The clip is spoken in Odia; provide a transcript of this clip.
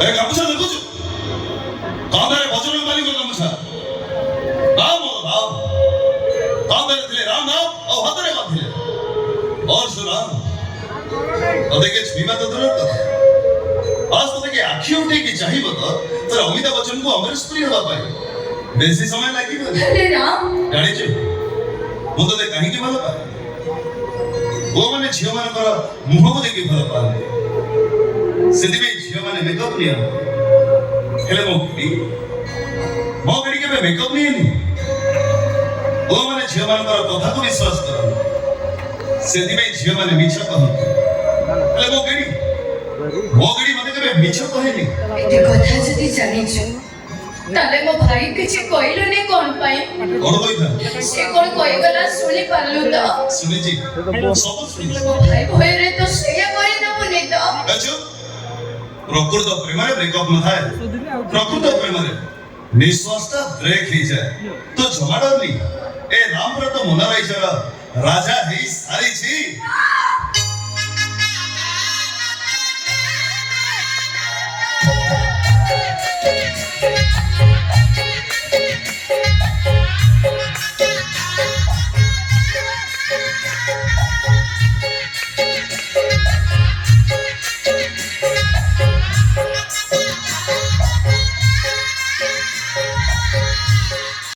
ଏ ଗାମୁଛା ଦେଖୁଛୁ କାନ୍ଧରେ ବଜରଙ୍ଗ ବାଲିଙ୍କ ଗାମୁଛା ରାମ ରାମ କାନ୍ଧରେ ଥିଲେ ରାମ ନାମ ଆଉ ହାତରେ ବାନ୍ଧିଲେ ପରଶୁରାମ ତତେ କିଏ ଛୁଇଁବା ତ ଦୂରର କଥା ଆজ ତତେ କିଏ ଆଖି ଉଠେଇକି ଚାହିଁବ ତ ତୋର ଅମିତାଭ ବଚ୍ଚନକୁ ଅମରେଶ ପୁରୀ ହେବା ପାଇଁ ବେଶୀ ସମୟ ଲାଗିବନି ଜାଣିଛୁ ମୁଁ ତତେ କାହିଁକି ଭଲ ପାଏ ପୁଅମାନେ ଝିଅମାନଙ୍କର ମୁହଁକୁ ଦେଖି ଭଲ ପାଆନ୍ତି ସେଥିପାଇଁ ଝିଅମାନେ ମେକଅପ୍ ନିଅନ୍ତି ହେଲେ ମୋ ଗିରି କେବେ ମେକଅପ୍ ନିଏନି ପୁଅମାନେ ଝିଅମାନଙ୍କର କଥାକୁ ବିଶ୍ୱାସ କରନ୍ତି ସେଥିପାଇଁ ଝିଅମାନେ ମିଛ କହନ୍ତି ହେଲେ ମୋ ଗିରି ମତେ କେବେ ମିଛ କହେନି ଏତେ କଥା ଯଦି ଜାଣିଛୁ ତାହେଲେ ମୋ ଭାଇ କିଛି କହିଲୁନି କଣ ପାଇଁ କଣ କହିଥା ସେ କଣ କହିଗଲା ଶୁଣି ପାରିଲୁ ତ ଶୁଣିଛି ସବୁ ଶୁଣିଛି ମୋ ଭାଇ ଭୟରେ ତ ସେଇଆ କରିଦେବୁନି ତ ଆଚ୍ଛା ପ୍ରକୃତ ପ୍ରେମରେ ବ୍ରେକଅପ୍ ନଥାଏ ପ୍ରକୃତ ପ୍ରେମରେ ନିଶ୍ୱାସଟା ବ୍ରେକ୍ ହେଇଯାଏ ତ ଜମା ଡରନି ଏ ରାମର ତ ମୋନାରାଇଜର ରାଜା ହେଇ ସାରିଛି